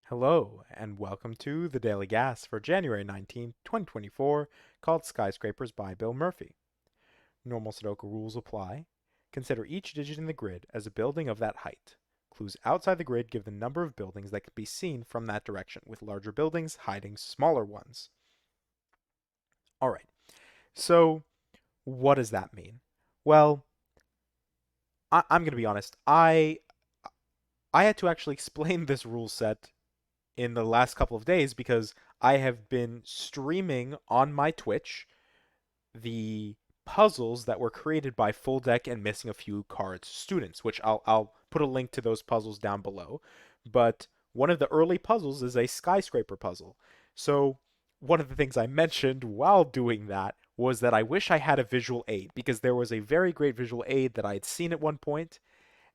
Hello, and welcome to the Daily Gas for January 19th, 2024, called Skyscrapers by Bill Murphy. Normal Sudoku rules apply. Consider each digit in the grid as a building of that height. Clues outside the grid give the number of buildings that can be seen from that direction, with larger buildings hiding smaller ones. Alright, so what does that mean? Well, I'm going to be honest. I had to actually explain this rule set in the last couple of days because I have been streaming on my Twitch the puzzles that were created by Full Deck and Missing a Few Cards students, which I'll put a link to those puzzles down below. But one of the early puzzles is a skyscraper puzzle. So one of the things I mentioned while doing that was that I wish I had a visual aid because there was a very great visual aid that I had seen at one point,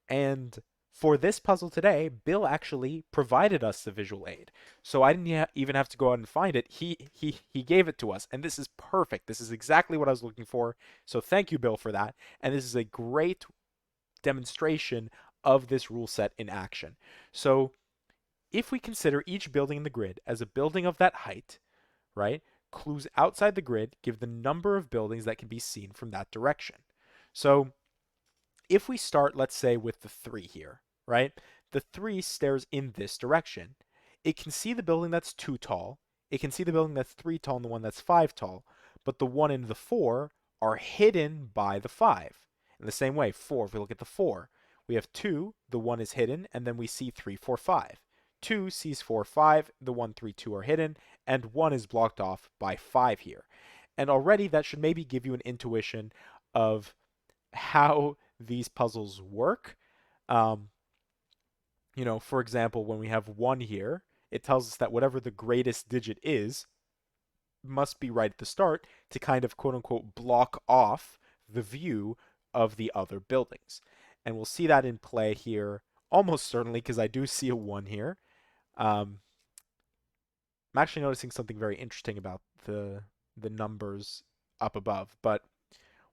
and for this puzzle today, Bill actually provided us the visual aid. So I didn't even have to go out and find it. He gave it to us, and this is perfect. This is exactly what I was looking for. So thank you, Bill, for that. And this is a great demonstration of this rule set in action. So if we consider each building in the grid as a building of that height, right? Clues outside the grid give the number of buildings that can be seen from that direction. So if we start, let's say, with the 3 here, right? The 3 stares in this direction. It can see the building that's 2 tall. It can see the building that's 3 tall and the one that's 5 tall. But the 1 and the 4 are hidden by the 5. In the same way, 4, if we look at the 4, we have 2, the 1 is hidden, and then we see 3, 4, 5. 2 sees 4, 5, the 1, 3, 2 are hidden, and 1 is blocked off by 5 here. And already that should maybe give you an intuition of how these puzzles work. Um, for example, when we have 1 here, it tells us that whatever the greatest digit is must be right at the start to kind of quote unquote block off the view of the other buildings. And we'll see that in play here almost certainly because I do see a 1 here. Um, I'm actually noticing something very interesting about the numbers up above, but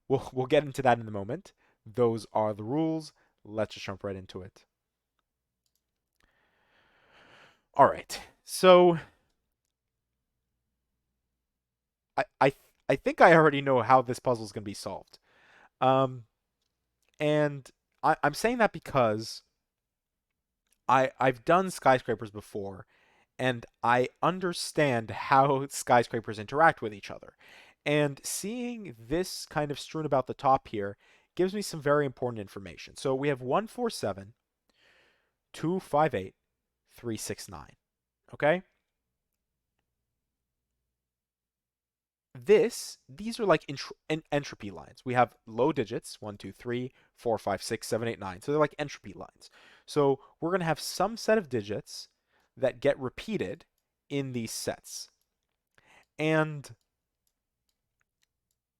we'll get into that in a moment. Those are the rules. Let's just jump right into it. All right. So I I I think I already know how this puzzle is going to be solved. Um, and I'm saying that because I've done skyscrapers before, and I understand how skyscrapers interact with each other. And seeing this kind of strewn about the top here gives me some very important information. So we have 147, 258, 369. Okay? These are like entropy lines. We have low digits 1, 2, 3, 4, 5, 6, 7, 8, 9. So they're like entropy lines. So we're going to have some set of digits that get repeated in these sets. And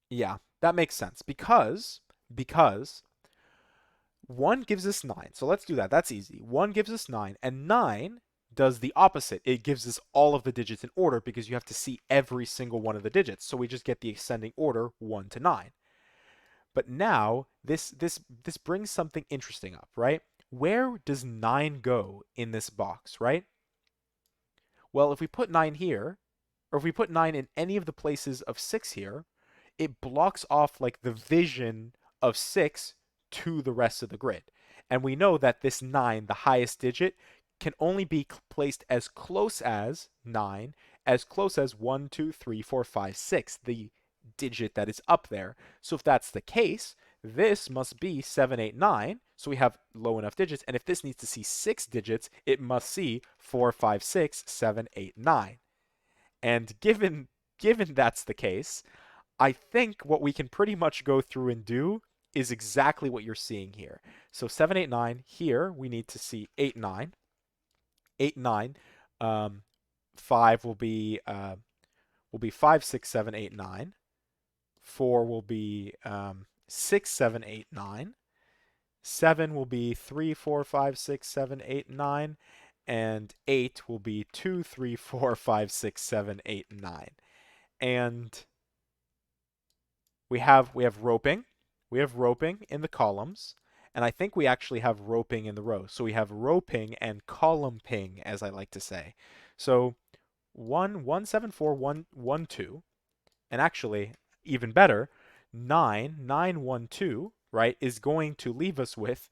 yeah, that makes sense because 1 gives us 9. So let's do that. That's easy. 1 gives us 9, and 9 does the opposite. It gives us all of the digits in order because you have to see every single one of the digits. So we just get the ascending order 1 to 9. But now this brings something interesting up, right? Where does 9 go in this box, right? Well, if we put 9 here, or if we put 9 in any of the places of 6 here, it blocks off like the vision of 6 to the rest of the grid. And we know that this 9, the highest digit, can only be placed as close as 9, as close as 1, 2, 3, 4, 5, 6, the digit that is up there. So if that's the case, this must be 7, 8, 9. So we have low enough digits. And if this needs to see 6 digits, it must see 4, 5, 6, 7, 8, 9. And given that's the case, I think what we can pretty much go through and do is exactly what you're seeing here. So 7, 8, 9, here we need to see 8, 9. 8, 9. 5 will be 5, 6, 7, 8, 9. 4 will be 6, 7, 8, 9. 7 will be 3, 4, 5, 6, 7, 8, 9. And 8 will be 2, 3, 4, 5, 6, 7, 8, 9. And we have roping. We have roping in the columns, And I think we actually have roping in the row. So we have roping and column ping, as I like to say. So 1 1 7 4 1 1 2, and actually even better, 9 9 1 2, right, is going to leave us with,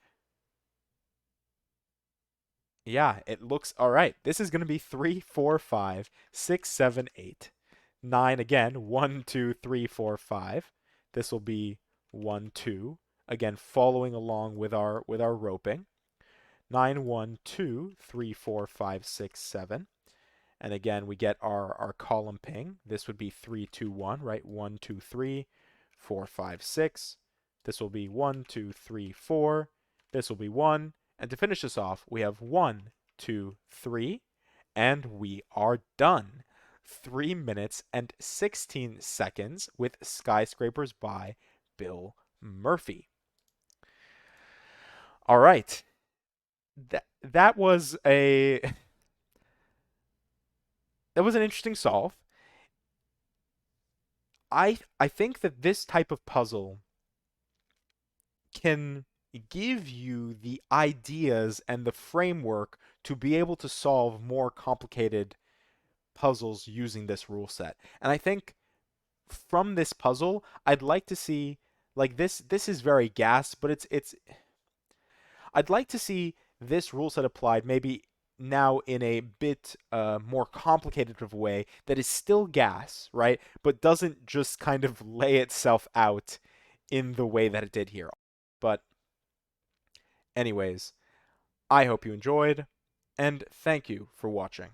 yeah, it looks all right. This is going to be 3 4 5 6 7 8 9 again, 1 2 3 4 5. This will be 1 2, again following along with our roping. 9 1 2 3 4 5 6 7. And again, we get our column ping. This would be 3 2 1, right? 1 2 3 4 5 6. This will be 1 2 3 4. This will be 1. And to finish this off, we have 1 2 3, and we are done. 3 minutes and 16 seconds with Skyscrapers by Bill Murphy. All right. That was a that was an interesting solve. I think that this type of puzzle can give you the ideas and the framework to be able to solve more complicated puzzles using this rule set. And I think from this puzzle, I'd like to see, like, this is very gas, but it's I'd like to see this rule set applied maybe now in a bit more complicated of a way that is still gas, right? But doesn't just kind of lay itself out in the way that it did here. But anyways, I hope you enjoyed, and thank you for watching.